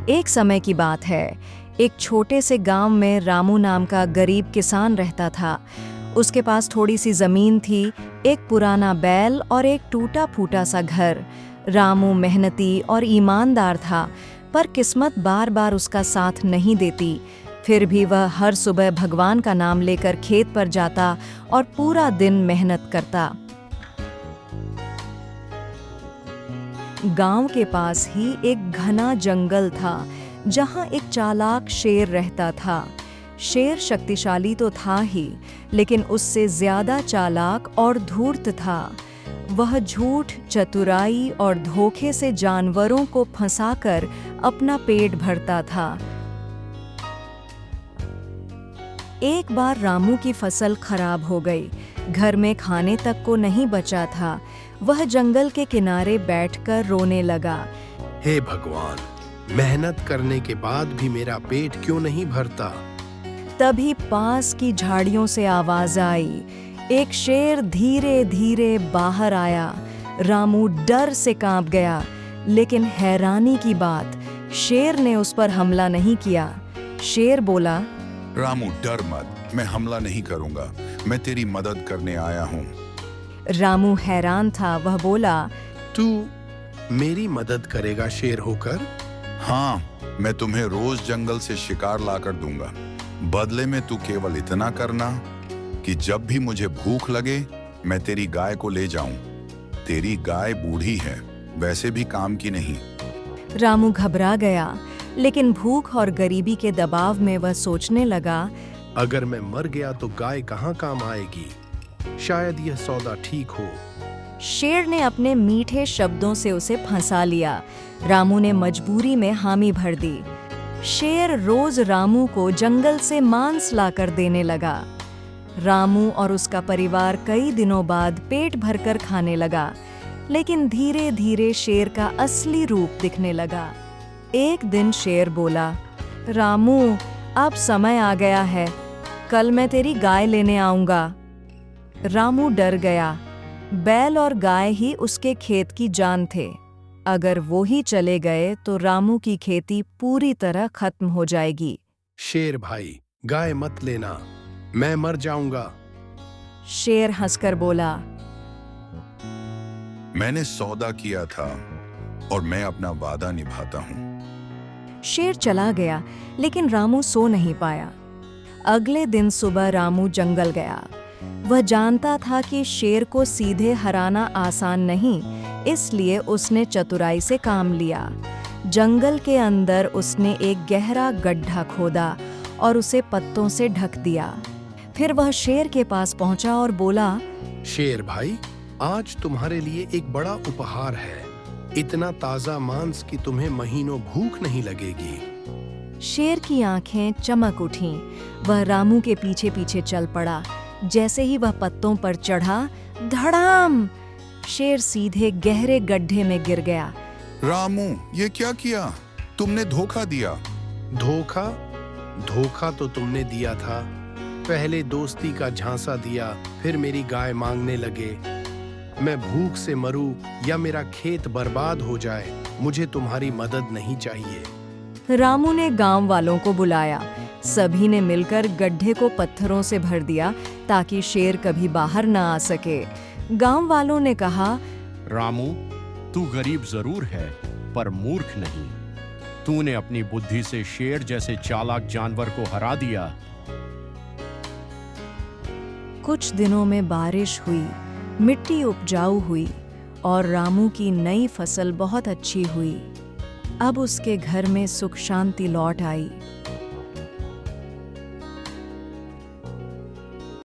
एक समय की बात है। एक छोटे से गांव में रामू नाम का गरीब किसान रहता था। उसके पास थोड़ी सी जमीन थी, एक पुराना बैल और एक टूटा फूटा सा घर। रामू मेहनती और ईमानदार था, पर किस्मत बार बार उसका साथ नहीं देती। फिर भी वह हर सुबह भगवान का नाम लेकर खेत पर जाता और पूरा दिन मेहनत करता। गांव के पास ही एक घना जंगल था, जहां एक चालाक शेर रहता था। शेर शक्तिशाली तो था ही, लेकिन उससे ज्यादा चालाक और धूर्त था। वह झूठ, चतुराई और धोखे से जानवरों को फंसाकर अपना पेट भरता था। एक बार रामू की फसल खराब हो गई। घर में खाने तक को नहीं बचा था। वह जंगल के किनारे बैठकर रोने लगा। हे भगवान, मेहनत करने के बाद भी मेरा पेट क्यों नहीं भरता? तभी पास की झाड़ियों से आवाज आई। एक शेर धीरे धीरे बाहर आया। रामू डर से कांप गया, लेकिन हैरानी की बात, शेर ने उस पर हमला नहीं किया। शेर बोला, रामू डर मत, मैं हमला नहीं करूंगा, मैं तेरी मदद करने आया हूँ। रामू हैरान था। वह बोला, तू मेरी मदद करेगा शेर होकर? हाँ, मैं तुम्हें रोज जंगल से शिकार लाकर दूंगा। बदले में तू केवल इतना करना कि जब भी मुझे भूख लगे मैं तेरी गाय को ले जाऊं। तेरी गाय बूढ़ी है, वैसे भी काम की नहीं। रामू घबरा गया, लेकिन भूख और गरीबी के दबाव में वह सोचने लगा, अगर मैं मर गया तो गाय कहाँ काम आएगी? शायद यह सौदा ठीक हो। शेर ने अपने मीठे शब्दों से उसे फंसा लिया। रामू ने मजबूरी में हामी भर दी। शेर रोज रामू को जंगल से मांस लाकर देने लगा। रामू और उसका परिवार कई दिनों बाद पेट भरकर खाने लगा, लेकिन धीरे धीरे शेर का असली रूप दिखने लगा। एक दिन शेर बोला, रामू, अब समय आ गया है, कल मैं तेरी गाय लेने आऊंगा। रामू डर गया। बैल और गाय ही उसके खेत की जान थे। अगर वो ही चले गए तो रामू की खेती पूरी तरह खत्म हो जाएगी। शेर भाई, गाय मत लेना, मैं मर जाऊंगा। शेर हंसकर बोला, मैंने सौदा किया था और मैं अपना वादा निभाता हूँ। शेर चला गया, लेकिन रामू सो नहीं पाया। अगले दिन सुबह रामू जंगल गया। वह जानता था कि शेर को सीधे हराना आसान नहीं, इसलिए उसने चतुराई से काम लिया। जंगल के अंदर उसने एक गहरा गड्ढा खोदा और उसे पत्तों से ढक दिया। फिर वह शेर के पास पहुंचा और बोला, शेर भाई, आज तुम्हारे लिए एक बड़ा उपहार है। इतना ताजा मांस कि तुम्हें महीनों भूख नहीं लगेगी। शेर की आंखें चमक उठीं। वह रामू के पीछे पीछे चल पड़ा। जैसे ही वह पत्तों पर चढ़ा, धड़ाम! शेर सीधे गहरे गड्ढे में गिर गया। रामू, ये क्या किया? तुमने धोखा दिया। धोखा? धोखा तो तुमने दिया था। पहले दोस्ती का झांसा दिया, फिर मेरी गाय मांगने लगे। मैं भूख से मरूं या मेरा खेत बर्बाद हो जाए, मुझे तुम्हारी मदद नहीं चाहिए। रामू ने गांव वालों को बुलाया। सभी ने मिलकर गड्ढे को पत्थरों से भर दिया ताकि शेर कभी बाहर न आ सके। गांव वालों ने कहा, रामू, तू गरीब जरूर है, पर मूर्ख नहीं। तूने अपनी बुद्धि से शेर जैसे चालाक जानवर को हरा दिया। कुछ दिनों में बारिश हुई, मिट्टी उपजाऊ हुई और रामू की नई फसल बहुत अच्छी हुई। अब उसके घर में सुख शांति लौट आई।